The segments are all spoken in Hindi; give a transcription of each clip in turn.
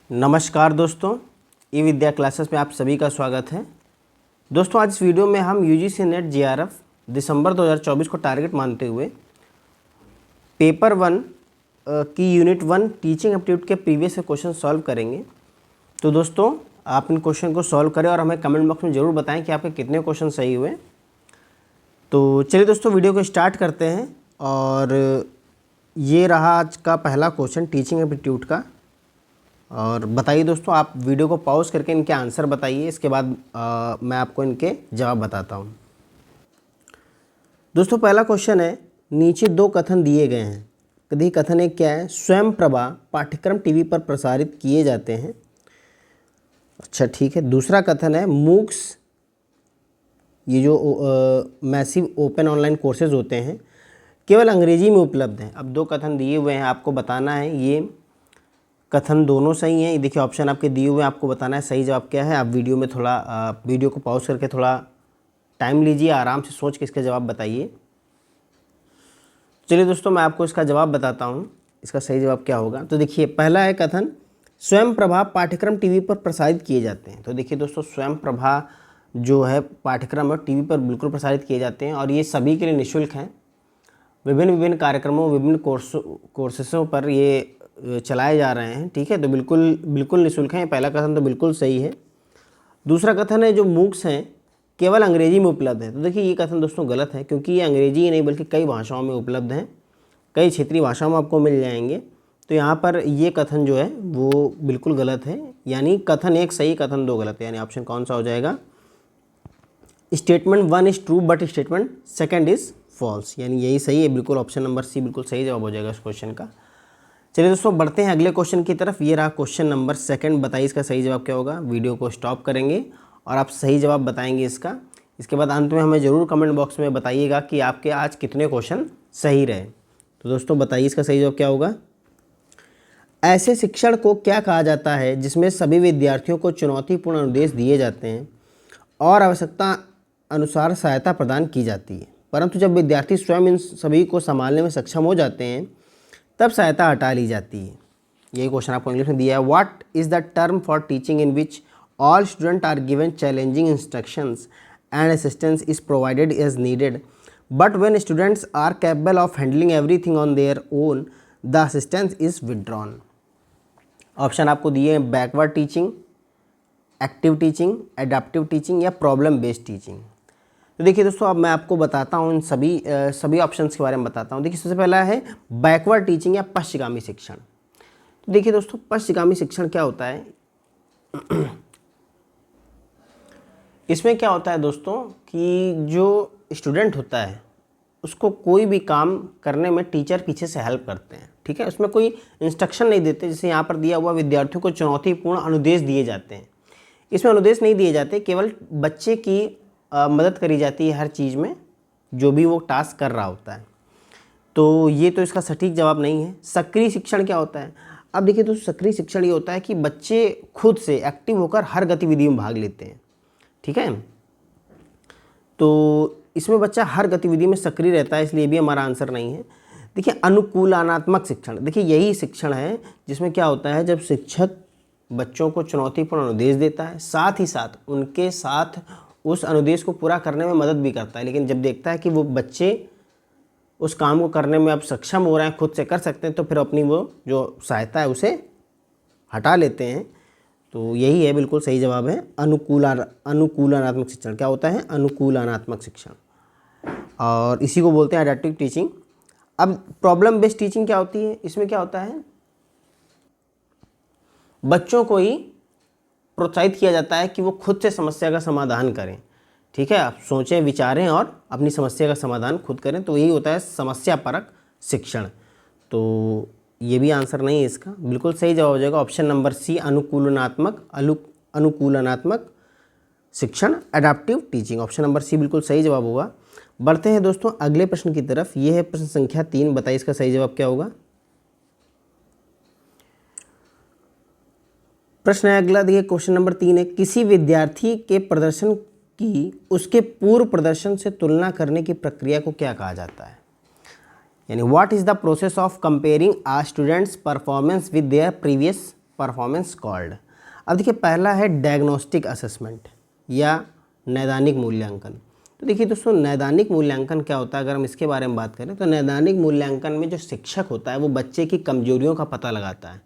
नमस्कार दोस्तों, ई विद्या क्लासेस में आप सभी का स्वागत है। दोस्तों आज इस वीडियो में हम यूजीसी नेट जेआरएफ दिसंबर 2024 को टारगेट मानते हुए पेपर 1 की यूनिट 1 टीचिंग एप्टीट्यूड के प्रीवियस क्वेश्चन सॉल्व करेंगे। तो दोस्तों आप इन क्वेश्चन को सॉल्व करें और हमें कमेंट बॉक्स में ज़रूर बताएं कि आपके कितने क्वेश्चन सही हुए। तो चलिए दोस्तों वीडियो को स्टार्ट करते हैं। और ये रहा आज का पहला क्वेश्चन टीचिंग एप्टीट्यूड का। और बताइए दोस्तों, आप वीडियो को पॉज करके इनके आंसर बताइए, इसके बाद मैं आपको इनके जवाब बताता हूँ। दोस्तों पहला क्वेश्चन है, नीचे दो कथन दिए गए हैं। कभी कथन एक क्या है, स्वयं प्रभा पाठ्यक्रम टीवी पर प्रसारित किए जाते हैं। अच्छा ठीक है। दूसरा कथन है, मूक्स ये जो मैसिव ओपन ऑनलाइन कोर्सेज होते हैं केवल अंग्रेजी में उपलब्ध हैं। अब दो कथन दिए हुए हैं, आपको बताना है ये कथन दोनों सही हैं। ये देखिए ऑप्शन आपके दिए हुए हैं, आपको बताना है सही जवाब क्या है। आप वीडियो में थोड़ा वीडियो को पॉज करके थोड़ा टाइम लीजिए, आराम से सोच के इसका जवाब बताइए। चलिए दोस्तों मैं आपको इसका जवाब बताता हूँ, इसका सही जवाब क्या होगा। तो देखिए पहला है कथन, स्वयं प्रभा पाठ्यक्रम टीवी पर प्रसारित किए जाते हैं। तो देखिए दोस्तों स्वयं प्रभा जो है पाठ्यक्रम है टीवी पर बिल्कुल प्रसारित किए जाते हैं और ये सभी के लिए निःशुल्क हैं। विभिन्न कार्यक्रमों विभिन्न कोर्सेसों पर ये चलाए जा रहे हैं। ठीक है, तो बिल्कुल निःशुल्क हैं। पहला कथन तो बिल्कुल सही है। दूसरा कथन है, जो मूक्स हैं केवल अंग्रेजी में उपलब्ध है। तो देखिए ये कथन दोस्तों गलत है, क्योंकि ये अंग्रेजी ही नहीं बल्कि कई भाषाओं में उपलब्ध हैं, कई क्षेत्रीय भाषाओं में आपको मिल जाएंगे। तो यहाँ पर ये कथन जो है वो बिल्कुल गलत है, यानी कथन एक सही कथन दो गलत है। यानी ऑप्शन कौन सा हो जाएगा, statement 1 is true but statement 2 is false, यानी यही सही है। बिल्कुल ऑप्शन नंबर सी बिल्कुल सही जवाब हो जाएगा इस क्वेश्चन का। चलिए दोस्तों बढ़ते हैं अगले क्वेश्चन की तरफ। ये रहा क्वेश्चन नंबर 2। बताइए इसका सही जवाब क्या होगा। वीडियो को स्टॉप करेंगे और आप सही जवाब बताएंगे इसका। इसके बाद अंत में हमें ज़रूर कमेंट बॉक्स में बताइएगा कि आपके आज कितने क्वेश्चन सही रहे। तो दोस्तों बताइए इसका सही जवाब क्या होगा। ऐसे शिक्षण को क्या कहा जाता है जिसमें सभी विद्यार्थियों को चुनौतीपूर्ण अनुदेश दिए जाते हैं और आवश्यकता अनुसार सहायता प्रदान की जाती है, परंतु जब विद्यार्थी स्वयं इन सभी को संभालने में सक्षम हो जाते हैं तब सहायता हटा ली जाती है। यही क्वेश्चन आपको इंग्लिश में दिया है। What is the term for teaching in which all student are given challenging instructions and assistance is provided as needed, but when students are capable of handling everything on their own the assistance is withdrawn. Option आपको दिए हैं, backward teaching, active teaching, adaptive teaching या प्रॉब्लम बेस्ड टीचिंग। तो देखिए दोस्तों अब मैं आपको बताता हूँ इन सभी ऑप्शंस के बारे में बताता हूँ। देखिए सबसे पहला है बैकवर्ड टीचिंग या पश्चिगामी शिक्षण। तो देखिए दोस्तों पश्चिगामी शिक्षण क्या होता है, इसमें क्या होता है दोस्तों कि जो स्टूडेंट होता है उसको कोई भी काम करने में टीचर पीछे से हेल्प करते हैं। ठीक है, उसमें कोई इंस्ट्रक्शन नहीं देते। जैसे यहाँ पर दिया हुआ विद्यार्थियों को चुनौतीपूर्ण अनुदेश दिए जाते हैं, इसमें अनुदेश नहीं दिए जाते, केवल बच्चे की मदद करी जाती है हर चीज़ में जो भी वो टास्क कर रहा होता है। तो ये तो इसका सटीक जवाब नहीं है। सक्रिय शिक्षण क्या होता है। अब देखिए तो सक्रिय शिक्षण ये होता है कि बच्चे खुद से एक्टिव होकर हर गतिविधि में भाग लेते हैं। ठीक है, तो इसमें बच्चा हर गतिविधि में सक्रिय रहता है, इसलिए भी हमारा आंसर नहीं है। देखिए अनुकूलनात्मक शिक्षण, देखिए यही शिक्षण है जिसमें क्या होता है, जब शिक्षक बच्चों को चुनौतीपूर्ण अनुदेश देता है, साथ ही साथ उनके साथ उस अनुदेश को पूरा करने में मदद भी करता है, लेकिन जब देखता है कि वो बच्चे उस काम को करने में अब सक्षम हो रहे हैं, खुद से कर सकते हैं, तो फिर अपनी वो जो सहायता है उसे हटा लेते हैं। तो यही है, बिल्कुल सही जवाब है अनुकूलनात्मक शिक्षण। क्या होता है, अनुकूलनात्मक शिक्षण, और इसी को बोलते हैं एडेप्टिव टीचिंग। अब प्रॉब्लम बेस्ड टीचिंग क्या होती है, इसमें क्या होता है, बच्चों को ही प्रोत्साहित किया जाता है कि वो खुद से समस्या का समाधान करें। ठीक है, आप सोचें विचारें और अपनी समस्या का समाधान खुद करें, तो यही होता है समस्या परक शिक्षण। तो ये भी आंसर नहीं है इसका, बिल्कुल सही जवाब हो जाएगा ऑप्शन नंबर सी, अनुकूलनात्मक शिक्षण, adaptive teaching. Option number C बिल्कुल सही जवाब होगा। बढ़ते हैं दोस्तों अगले प्रश्न की तरफ। ये है प्रश्न संख्या 3। बताइए इसका सही जवाब क्या होगा। प्रश्न है अगला, देखिए क्वेश्चन नंबर 3 है, किसी विद्यार्थी के प्रदर्शन की उसके पूर्व प्रदर्शन से तुलना करने की प्रक्रिया को क्या कहा जाता है। यानी what is the process of comparing a student's performance with their previous performance called. अब देखिए पहला है डायग्नोस्टिक असेसमेंट या नैदानिक मूल्यांकन। तो देखिए दोस्तों नैदानिक मूल्यांकन क्या होता है, अगर हम इसके बारे में बात करें तो नैदानिक मूल्यांकन में जो शिक्षक होता है वो बच्चे की कमजोरियों का पता लगाता है।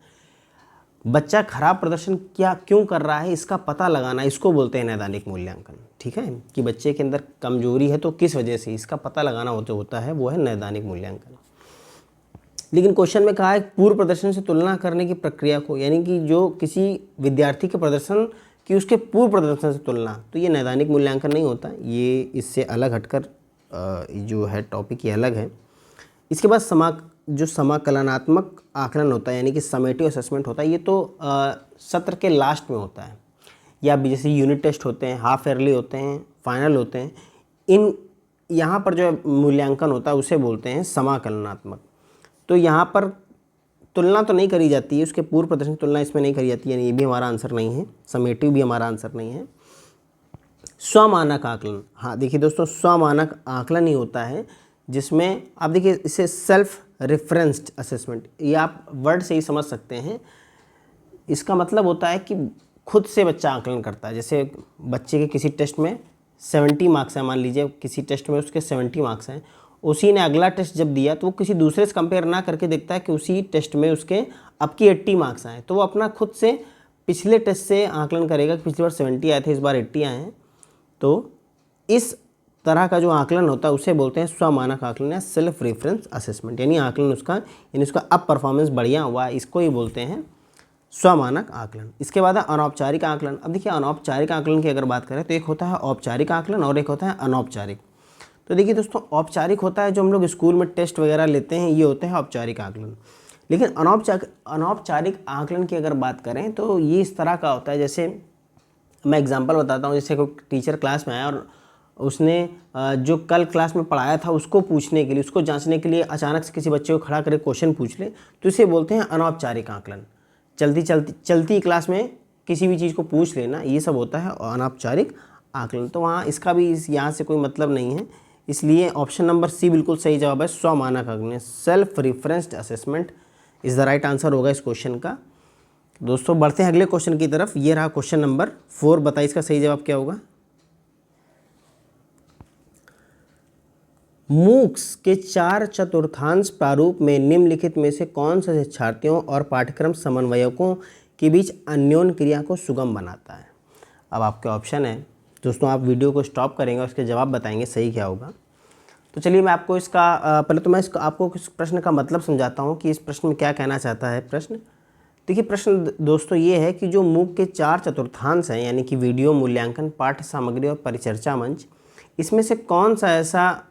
बच्चा खराब प्रदर्शन क्यों कर रहा है इसका पता लगाना, इसको बोलते हैं नैदानिक मूल्यांकन। ठीक है, कि बच्चे के अंदर कमजोरी है तो किस वजह से, इसका पता लगाना होता है वो है नैदानिक मूल्यांकन। लेकिन क्वेश्चन में कहा है पूर्व प्रदर्शन से तुलना करने की प्रक्रिया को, यानी कि जो किसी विद्यार्थी के प्रदर्शन की उसके पूर्व प्रदर्शन से तुलना, तो ये नैदानिक मूल्यांकन नहीं होता, ये इससे अलग हटकर जो है टॉपिक ये अलग है। इसके बाद जो समाकलनात्मक आकलन होता है यानी कि समेटिव असेसमेंट होता है, ये तो सत्र के लास्ट में होता है, या जैसे यूनिट टेस्ट होते हैं, हाफ ईयरली होते हैं, फाइनल होते हैं, यहाँ पर जो मूल्यांकन होता है उसे बोलते हैं समाकलनात्मक। तो यहाँ पर तुलना तो नहीं करी जाती है, उसके पूर्व प्रदर्शन की तुलना इसमें नहीं करी जाती है, यानी ये भी हमारा आंसर नहीं है, समेटिव भी हमारा आंसर नहीं है। स्वमानक आकलन, हाँ देखिए दोस्तों स्वमानक आकलन ही होता है जिसमें आप देखिए इसे सेल्फ रेफरेंस्ड असेसमेंट, ये आप वर्ड से ही समझ सकते हैं। इसका मतलब होता है कि खुद से बच्चा आकलन करता है। जैसे बच्चे के किसी टेस्ट में 70 मार्क्स हैं, मान लीजिए किसी टेस्ट में उसके 70 मार्क्स हैं, उसी ने अगला टेस्ट जब दिया तो वो किसी दूसरे से कंपेयर ना करके देखता है कि उसी टेस्ट में उसके अब की 80 मार्क्स आए, तो वो अपना खुद से पिछले टेस्ट से आकलन करेगा कि पिछली बार 70 आए थे, इस बार 80 आए हैं। तो इस तरह का जो आकलन होता है उसे बोलते हैं स्वमानक आकलन या सेल्फ रेफरेंस असेसमेंट, यानी आकलन उसका अब परफॉर्मेंस बढ़िया हुआ, इसको ही बोलते हैं स्वमानक आकलन। इसके बाद है अनौपचारिक आकलन। अब देखिए अनौपचारिक आकलन की अगर बात करें तो एक होता है औपचारिक आकलन और एक होता है अनौपचारिक। तो देखिए दोस्तों औपचारिक होता है जो हम लोग स्कूल में टेस्ट वगैरह लेते हैं, ये होते हैं औपचारिक आकलन। लेकिन अनौपचारिक आकलन की अगर बात करें तो ये इस तरह का होता है, जैसे मैं एग्जांपल बताता हूँ। जैसे कोई टीचर क्लास में आया और उसने जो कल क्लास में पढ़ाया था उसको पूछने के लिए, उसको जांचने के लिए अचानक से किसी बच्चे को खड़ा करके क्वेश्चन पूछ ले, तो इसे बोलते हैं अनौपचारिक आकलन। चलती क्लास में किसी भी चीज़ को पूछ लेना, ये सब होता है अनौपचारिक आकलन। तो वहाँ इसका भी यहाँ से कोई मतलब नहीं है, इसलिए ऑप्शन नंबर सी बिल्कुल सही जवाब है, स्वमानक आकलन, self referenced assessment is the right answer होगा इस क्वेश्चन का। दोस्तों बढ़ते हैं अगले क्वेश्चन की तरफ। ये रहा क्वेश्चन नंबर 4, बताइए इसका सही जवाब क्या होगा। मूक्स के 4/4 प्रारूप में निम्नलिखित में से कौन सा शिक्षार्थियों और पाठ्यक्रम समन्वयकों के बीच अन्योन्य क्रिया को सुगम बनाता है। अब आपके ऑप्शन है दोस्तों, आप वीडियो को स्टॉप करेंगे और इसके जवाब बताएंगे सही क्या होगा। तो चलिए मैं आपको इसका पहले तो मैं आपको इस प्रश्न का मतलब समझाता हूँ कि इस प्रश्न में क्या कहना चाहता है प्रश्न। देखिए प्रश्न दोस्तों ये है कि जो मूक के 4/4 हैं, यानी कि वीडियो, मूल्यांकन, पाठ्य सामग्री और परिचर्चा मंच, इसमें से कौन सा ऐसा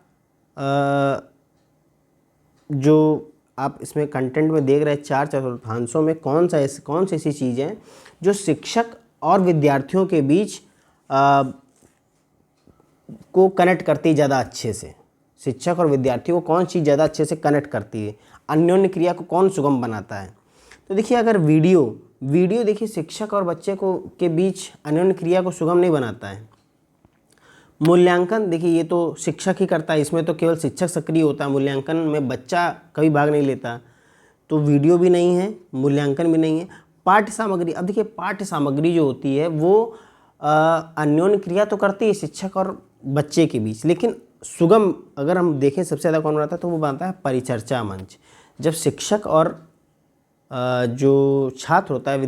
जो आप इसमें कंटेंट में देख रहे हैं 4/4 में कौन सी ऐसी चीज़ है जो शिक्षक और विद्यार्थियों के बीच को कनेक्ट करती है ज़्यादा अच्छे से। शिक्षक और विद्यार्थियों को कौन सी चीज़ ज़्यादा अच्छे से कनेक्ट करती है, अन्योन्य क्रिया को कौन सुगम बनाता है। तो देखिए अगर वीडियो देखिए शिक्षक और बच्चे के बीच अन्योन्य क्रिया को सुगम नहीं बनाता है। मूल्यांकन देखिए ये तो शिक्षक ही करता है, इसमें तो केवल शिक्षक सक्रिय होता है, मूल्यांकन में बच्चा कभी भाग नहीं लेता, तो वीडियो भी नहीं है, मूल्यांकन भी नहीं है। पाठ्य सामग्री, अब देखिए पाठ्य सामग्री जो होती है वो अन्योन्य क्रिया तो करती है शिक्षक और बच्चे के बीच, लेकिन सुगम अगर हम देखें सबसे ज़्यादा कौन बनाता है तो वो बनता है परिचर्चा मंच। जब शिक्षक और जो छात्र होता है,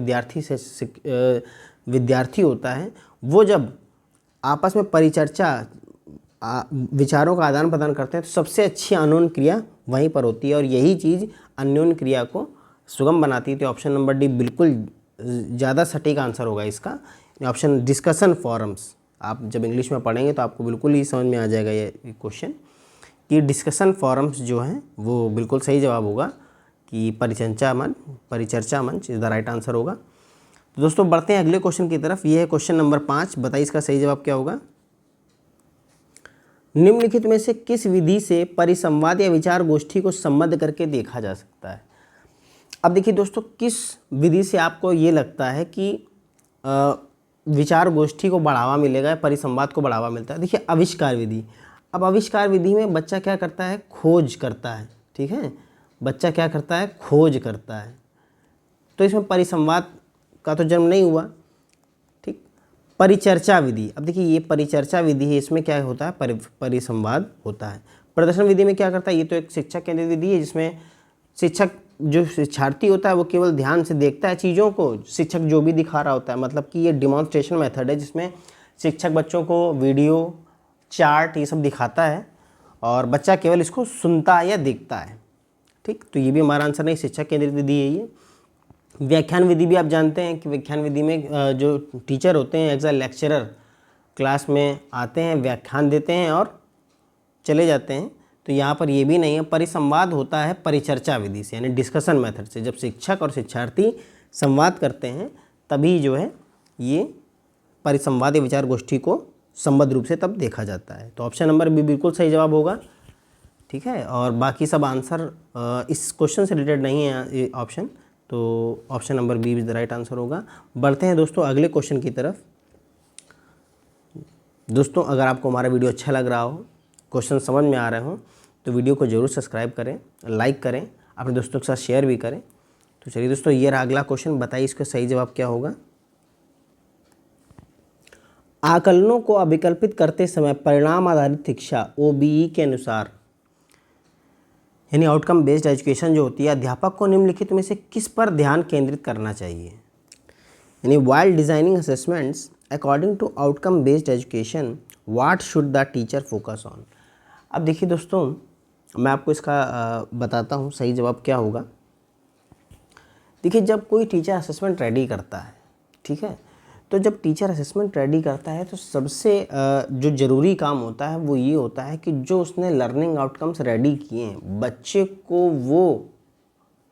विद्यार्थी होता है, वो जब आपस में परिचर्चा विचारों का आदान प्रदान करते हैं तो सबसे अच्छी अन्योन्य क्रिया वहीं पर होती है और यही चीज़ अन्योन्य क्रिया को सुगम बनाती है। तो ऑप्शन नंबर डी बिल्कुल ज़्यादा सटीक आंसर होगा इसका। ऑप्शन डिस्कशन फोरम्स, आप जब इंग्लिश में पढ़ेंगे तो आपको बिल्कुल ही समझ में आ जाएगा ये क्वेश्चन कि डिस्कशन फोरम्स जो हैं वो बिल्कुल सही जवाब होगा कि परिचर्चा मंच इज़ द राइट आंसर होगा। तो दोस्तों बढ़ते हैं अगले क्वेश्चन की तरफ। ये है क्वेश्चन नंबर 5, बताइए इसका सही जवाब क्या होगा। निम्नलिखित में से किस विधि से परिसंवाद या विचार गोष्ठी को संबद्ध करके देखा जा सकता है। अब देखिए दोस्तों किस विधि से आपको ये लगता है कि विचार गोष्ठी को बढ़ावा मिलेगा, परिसंवाद को बढ़ावा मिलता है। देखिए आविष्कार विधि, अब आविष्कार विधि में बच्चा क्या करता है, खोज करता है। ठीक है, बच्चा क्या करता है, खोज करता है। तो इसमें परिसंवाद का तो जन्म नहीं हुआ। ठीक, परिचर्चा विधि, अब देखिए ये परिचर्चा विधि है, इसमें क्या होता है, परिसंवाद होता है। प्रदर्शन विधि में क्या करता है, ये तो एक शिक्षक केंद्रित विधि है जिसमें शिक्षक जो शिक्षार्थी होता है वो केवल ध्यान से देखता है चीज़ों को, शिक्षक जो भी दिखा रहा होता है, मतलब कि ये डिमॉन्स्ट्रेशन मेथड है जिसमें शिक्षक बच्चों को वीडियो, चार्ट ये सब दिखाता है और बच्चा केवल इसको सुनता है या देखता है। ठीक, तो ये भी हमारा आंसर नहीं, शिक्षक केंद्रित विधि है ये। व्याख्यान विधि भी आप जानते हैं कि व्याख्यान विधि में जो टीचर होते हैं एज अ लेक्चरर क्लास में आते हैं, व्याख्यान देते हैं और चले जाते हैं, तो यहाँ पर ये भी नहीं है। परिसंवाद होता है परिचर्चा विधि से, यानी डिस्कशन मेथड से, जब शिक्षक और शिक्षार्थी संवाद करते हैं तभी जो है ये परिसंवाद या विचार गोष्ठी को संबद्ध रूप से तब देखा जाता है। तो ऑप्शन नंबर बी बिल्कुल सही जवाब होगा। ठीक है, और बाकी सब आंसर इस क्वेश्चन से रिलेटेड नहीं है ये ऑप्शन, तो option number B is the right answer होगा। बढ़ते हैं दोस्तों अगले क्वेश्चन की तरफ। दोस्तों अगर आपको हमारा वीडियो अच्छा लग रहा हो, क्वेश्चन समझ में आ रहे हो, तो वीडियो को जरूर सब्सक्राइब करें, लाइक करें, अपने दोस्तों के साथ शेयर भी करें। तो चलिए दोस्तों ये रहा अगला क्वेश्चन, बताइए इसका सही जवाब क्या होगा। आकलनों को अभिकल्पित करते समय परिणाम आधारित शिक्षा OBE के अनुसार, यानी आउटकम बेस्ड एजुकेशन जो होती है, अध्यापक को निम्नलिखित में से किस पर ध्यान केंद्रित करना चाहिए। यानी while designing assessments according to outcome based education what should the teacher focus on. अब देखिए दोस्तों मैं आपको इसका बताता हूँ सही जवाब क्या होगा। देखिए जब कोई टीचर असेसमेंट रेडी करता है, ठीक है, तो जब टीचर असेसमेंट रेडी करता है तो सबसे जो ज़रूरी काम होता है वो ये होता है कि जो उसने लर्निंग आउटकम्स रेडी किए हैं बच्चे को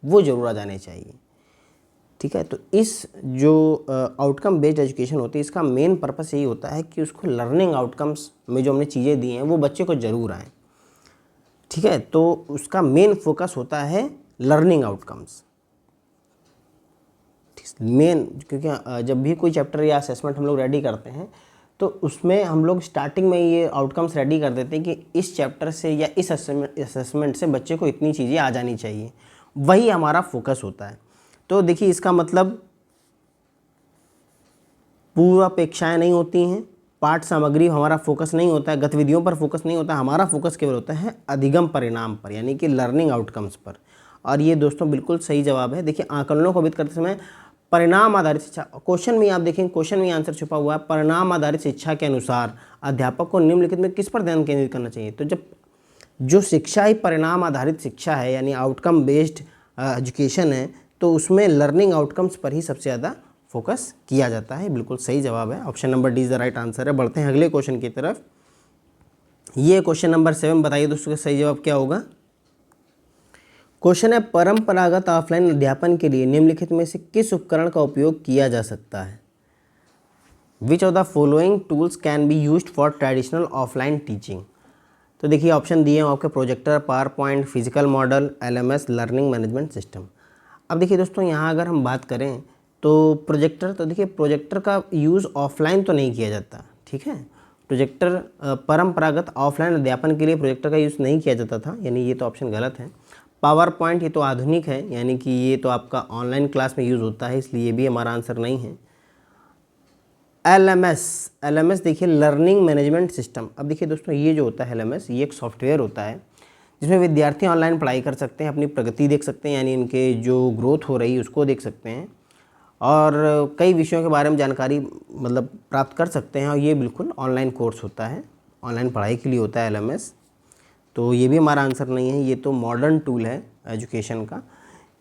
वो ज़रूर आ जाने चाहिए। ठीक है, तो इस जो आउटकम बेस्ड एजुकेशन होती है इसका मेन पर्पस यही होता है कि उसको लर्निंग आउटकम्स में जो हमने चीज़ें दी हैं वो बच्चे को ज़रूर आएँ। ठीक है, तो उसका मेन फोकस होता है लर्निंग आउटकम्स मेन, क्योंकि जब भी कोई चैप्टर या असेसमेंट हम लोग रेडी करते हैं तो उसमें हम लोग स्टार्टिंग में ये आउटकम्स रेडी कर देते हैं कि इस चैप्टर से या इस असेसमेंट से बच्चे को इतनी चीज़ें आ जानी चाहिए, वही हमारा फोकस होता है। तो देखिए इसका मतलब पूर्वापेक्षाएं नहीं होती हैं, पाठ सामग्री हमारा फोकस नहीं होता है, गतिविधियों पर फोकस नहीं होता है, हमारा फोकस केवल होता है अधिगम परिणाम पर, यानी कि लर्निंग आउटकम्स पर। और ये दोस्तों बिल्कुल सही जवाब है। देखिए आकलनों को अभिकल्पित करते समय परिणाम आधारित शिक्षा, क्वेश्चन में आप देखेंगे क्वेश्चन में आंसर छुपा हुआ है, परिणाम आधारित शिक्षा के अनुसार अध्यापक को निम्नलिखित में किस पर ध्यान केंद्रित करना चाहिए। तो जब जो शिक्षा ही परिणाम आधारित शिक्षा है यानी आउटकम बेस्ड एजुकेशन है तो उसमें लर्निंग आउटकम्स पर ही सबसे ज़्यादा फोकस किया जाता है। बिल्कुल सही जवाब है, option number D is the right answer है। बढ़ते हैं अगले क्वेश्चन की तरफ। ये क्वेश्चन नंबर 7, बताइए दोस्तों का सही जवाब क्या होगा। क्वेश्चन है परंपरागत ऑफलाइन अध्यापन के लिए निम्नलिखित में से किस उपकरण का उपयोग किया जा सकता है। Which of the following tools can be used for traditional offline teaching. तो देखिए ऑप्शन दिए हैं आपके, projector, power point, physical model, LMS, learning management system. अब देखिए दोस्तों यहाँ अगर हम बात करें तो प्रोजेक्टर, तो देखिए प्रोजेक्टर का यूज़ ऑफलाइन तो नहीं किया जाता। ठीक है, प्रोजेक्टर परंपरागत ऑफलाइन अध्यापन के लिए प्रोजेक्टर का यूज़ नहीं किया जाता था, यानी ये तो ऑप्शन गलत है। पावर पॉइंट ये तो आधुनिक है, यानी कि ये तो आपका ऑनलाइन क्लास में यूज़ होता है, इसलिए ये भी हमारा आंसर नहीं है। LMS देखिए लर्निंग मैनेजमेंट सिस्टम। अब देखिए दोस्तों ये जो होता है LMS, ये एक सॉफ्टवेयर होता है जिसमें विद्यार्थी ऑनलाइन पढ़ाई कर सकते हैं, अपनी प्रगति देख सकते हैं, यानी इनके जो ग्रोथ हो रही है उसको देख सकते हैं और कई विषयों के बारे में जानकारी मतलब प्राप्त कर सकते हैं। और ये बिल्कुल ऑनलाइन कोर्स होता है, ऑनलाइन पढ़ाई के लिए होता है LMS। तो ये भी हमारा आंसर नहीं है, ये तो मॉडर्न टूल है एजुकेशन का।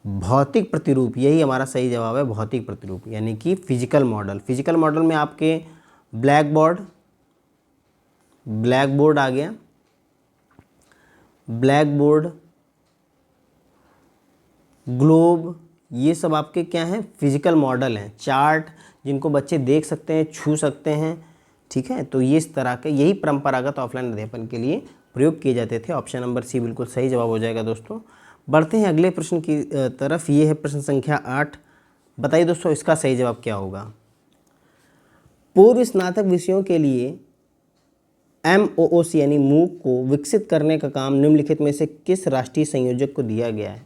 भौतिक प्रतिरूप यही हमारा सही जवाब है, भौतिक प्रतिरूप यानी कि फिजिकल मॉडल। फिजिकल मॉडल में आपके ब्लैक बोर्ड आ गया, ब्लैक बोर्ड, ग्लोब, ये सब आपके क्या हैं, फिजिकल मॉडल हैं। चार्ट जिनको बच्चे देख सकते हैं, छू सकते हैं। ठीक है, तो ये इस तरह के यही परंपरागत ऑफलाइन अध्यापन के लिए प्रयोग किए जाते थे। ऑप्शन नंबर सी बिल्कुल सही जवाब हो जाएगा दोस्तों। बढ़ते हैं अगले प्रश्न की तरफ। ये है प्रश्न संख्या 8, बताइए दोस्तों इसका सही जवाब क्या होगा। पूर्व स्नातक विषयों के लिए MOOC यानी मूक को विकसित करने का काम निम्नलिखित में से किस राष्ट्रीय संयोजक को दिया गया है।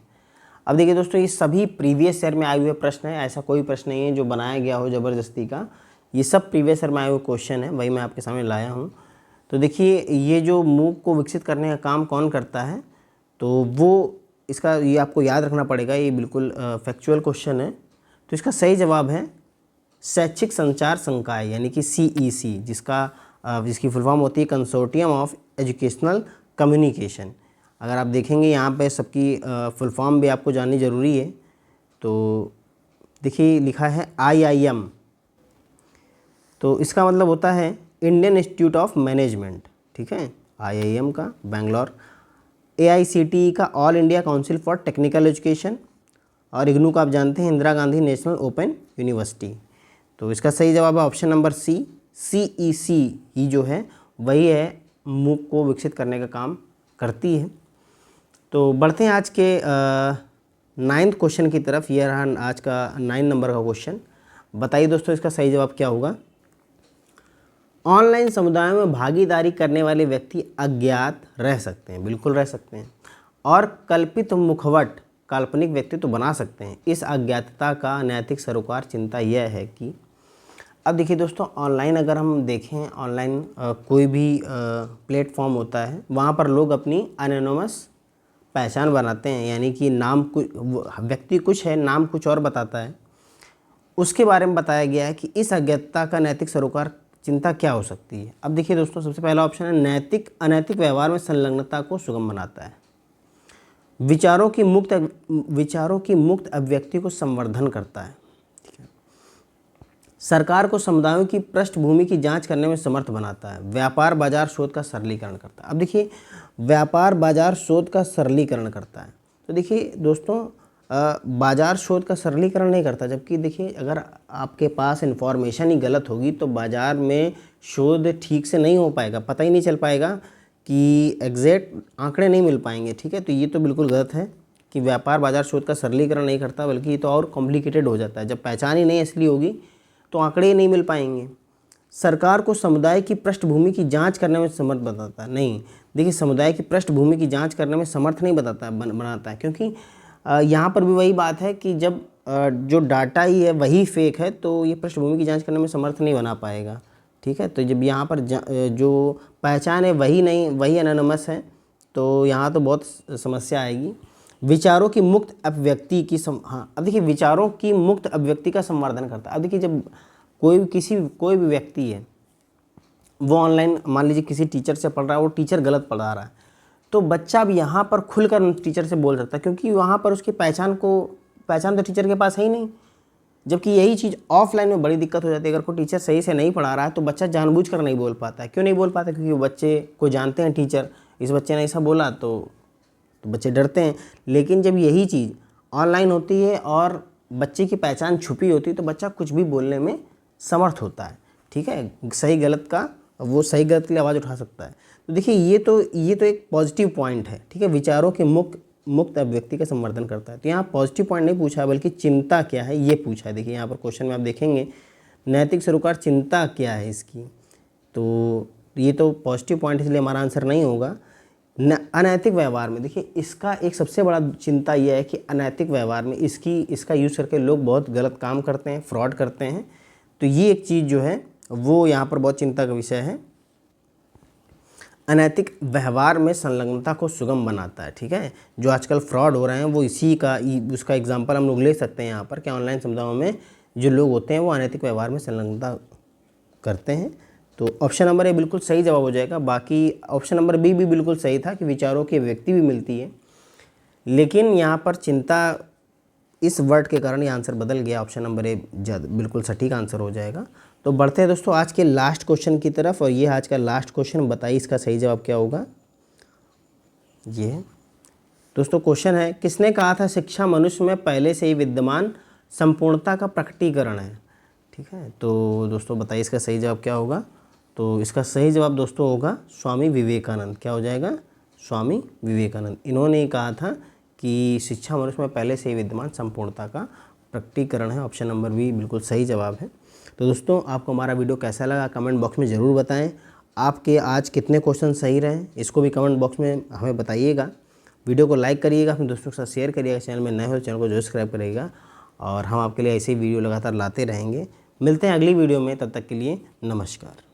अब देखिए दोस्तों, ये सभी प्रीवियस ईयर में आए हुए प्रश्न हैं, ऐसा कोई प्रश्न नहीं है जो बनाया गया हो ज़बरदस्ती का। ये सब प्रीवियस ईयर में आए हुए क्वेश्चन है, वही मैं आपके सामने लाया हूँ। तो देखिए, ये जो मूक को विकसित करने का काम कौन करता है, तो वो इसका ये आपको याद रखना पड़ेगा, ये बिल्कुल फैक्चुअल क्वेश्चन है। तो इसका सही जवाब है शैक्षिक संचार संकाय, यानी कि CEC, जिसकी फुल फॉर्म होती है कंसोर्टियम ऑफ एजुकेशनल कम्युनिकेशन। अगर आप देखेंगे यहाँ पे सबकी फुल फॉर्म भी आपको जाननी ज़रूरी है। तो देखिए लिखा है IIM, तो इसका मतलब होता है इंडियन इंस्टीट्यूट ऑफ मैनेजमेंट, ठीक है, IIM का बेंगलोर। AICTE का all India council for technical education, और इग्नू का आप जानते हैं Indira Gandhi national open university. तो इसका सही जवाब है ऑप्शन नंबर C, CEC ही जो है वही है मूक को विकसित करने का काम करती है। तो बढ़ते हैं आज के 9th क्वेश्चन की तरफ। ये रहा आज का 9 नंबर का क्वेश्चन। बताइए दोस्तों, इसका सही जवाब क्या होगा। ऑनलाइन समुदायों में भागीदारी करने वाले व्यक्ति अज्ञात रह सकते हैं, बिल्कुल रह सकते हैं, और कल्पित मुखवट काल्पनिक व्यक्ति तो बना सकते हैं। इस अज्ञातता का नैतिक सरोकार चिंता यह है कि, अब देखिए दोस्तों, ऑनलाइन अगर हम देखें, ऑनलाइन कोई भी प्लेटफॉर्म होता है, वहाँ पर लोग अपनी एनोनिमस पहचान बनाते हैं, यानी कि नाम कुछ, व्यक्ति कुछ है, नाम कुछ और बताता है। उसके बारे में बताया गया है कि इस अज्ञातता का नैतिक सरोकार चिंता क्या हो सकती है। अब देखिए दोस्तों, सबसे पहला ऑप्शन है नैतिक अनैतिक व्यवहार में संलग्नता को सुगम बनाता है, विचारों की मुक्त अभिव्यक्ति को संवर्धन करता है, ठीक है, सरकार को समुदायों की पृष्ठभूमि की जांच करने में समर्थ बनाता है, व्यापार बाजार शोध का सरलीकरण करता है। अब देखिए, व्यापार बाजार शोध का सरलीकरण करता है, तो देखिए दोस्तों, बाजार शोध का सरलीकरण नहीं करता, जबकि देखिए अगर आपके पास इन्फॉर्मेशन ही गलत होगी तो बाज़ार में शोध ठीक से नहीं हो पाएगा, पता ही नहीं चल पाएगा कि एग्जैक्ट आंकड़े नहीं मिल पाएंगे, ठीक है। तो ये तो बिल्कुल गलत है कि व्यापार बाजार शोध का सरलीकरण नहीं करता, बल्कि ये तो और कॉम्प्लिकेटेड हो जाता है। जब पहचान ही नहीं असली होगी तो आंकड़े ही नहीं मिल पाएंगे। सरकार को समुदाय की पृष्ठभूमि की जांच करने में समर्थ बताता है, नहीं, देखिए समुदाय की पृष्ठभूमि की जांच करने में समर्थ नहीं बनाता है, क्योंकि यहाँ पर भी वही बात है कि जब जो डाटा ही है वही फेक है, तो ये पृष्ठभूमि की जांच करने में समर्थ नहीं बना पाएगा, ठीक है। तो जब यहाँ पर जो पहचान है वही नहीं, वही एनोनिमस है, तो यहाँ तो बहुत समस्या आएगी। विचारों की मुक्त अभिव्यक्ति की अब देखिए, विचारों की मुक्त अभिव्यक्ति का संवर्धन करता है। अब देखिए, जब कोई भी व्यक्ति है, वो ऑनलाइन मान लीजिए किसी टीचर से पढ़ रहा है, वो टीचर गलत पढ़ा रहा है, तो बच्चा भी यहाँ पर खुलकर टीचर से बोल सकता है, क्योंकि वहाँ पर उसकी पहचान तो टीचर के पास है ही नहीं। जबकि यही चीज़ ऑफलाइन में बड़ी दिक्कत हो जाती है। अगर कोई टीचर सही से नहीं पढ़ा रहा है तो बच्चा जानबूझकर नहीं बोल पाता है। क्यों नहीं बोल पाता? क्योंकि वो बच्चे को जानते हैं टीचर, इस बच्चे ने ऐसा बोला तो बच्चे डरते हैं। लेकिन जब यही चीज़ ऑनलाइन होती है और बच्चे की पहचान छुपी होती है तो बच्चा कुछ भी बोलने में समर्थ होता है, ठीक है। सही गलत के लिए आवाज़ उठा सकता है। तो देखिए, ये तो एक पॉजिटिव पॉइंट है, ठीक है। विचारों के मुक्त अभिव्यक्ति का संवर्धन करता है। तो यहाँ पॉजिटिव पॉइंट नहीं पूछा है, बल्कि चिंता क्या है ये पूछा है। देखिए यहाँ पर क्वेश्चन में आप देखेंगे, नैतिक सरोकार चिंता क्या है इसकी, तो ये तो पॉजिटिव पॉइंट, इसलिए हमारा आंसर नहीं होगा। अनैतिक व्यवहार में देखिए, इसका एक सबसे बड़ा चिंता यह है कि अनैतिक व्यवहार में इसका यूज़ करके लोग बहुत गलत काम करते हैं, फ्रॉड करते हैं। तो ये एक चीज़ जो है वो यहाँ पर बहुत चिंता का विषय है। अनैतिक व्यवहार में संलग्नता को सुगम बनाता है, ठीक है। जो आजकल फ्रॉड हो रहे हैं वो उसका एग्जांपल हम लोग ले सकते हैं यहाँ पर, कि ऑनलाइन समुदायों में जो लोग होते हैं वो अनैतिक व्यवहार में संलग्नता करते हैं। तो ऑप्शन नंबर ए बिल्कुल सही जवाब हो जाएगा। बाकी ऑप्शन नंबर बी भी बिल्कुल सही था कि विचारों की व्यक्ति भी मिलती है, लेकिन यहाँ पर चिंता इस वर्ड के कारण ये आंसर बदल गया। ऑप्शन नंबर ए बिल्कुल सटीक आंसर हो जाएगा। तो बढ़ते हैं दोस्तों आज के लास्ट क्वेश्चन की तरफ, और ये आज का लास्ट क्वेश्चन, बताइए इसका सही जवाब क्या होगा। ये दोस्तों क्वेश्चन है, किसने कहा था शिक्षा मनुष्य में पहले से ही विद्यमान संपूर्णता का प्रकटीकरण है, ठीक है। तो दोस्तों बताइए इसका सही जवाब क्या होगा। तो इसका सही जवाब दोस्तों होगा स्वामी विवेकानंद। क्या हो जाएगा? स्वामी विवेकानंद। इन्होंने कहा था कि शिक्षा मनुष्य में पहले से ही विद्यमान संपूर्णता का प्रकटीकरण है। ऑप्शन नंबर बी बिल्कुल सही जवाब है। तो दोस्तों आपको हमारा वीडियो कैसा लगा कमेंट बॉक्स में ज़रूर बताएं। आपके आज कितने क्वेश्चन सही रहे इसको भी कमेंट बॉक्स में हमें बताइएगा। वीडियो को लाइक करिएगा, अपने दोस्तों के साथ शेयर करिएगा, चैनल में नए हो तो चैनल को जरूर सब्सक्राइब करिएगा और हम आपके लिए ऐसे ही वीडियो लगातार लाते रहेंगे। मिलते हैं अगली वीडियो में, तब तक के लिए नमस्कार।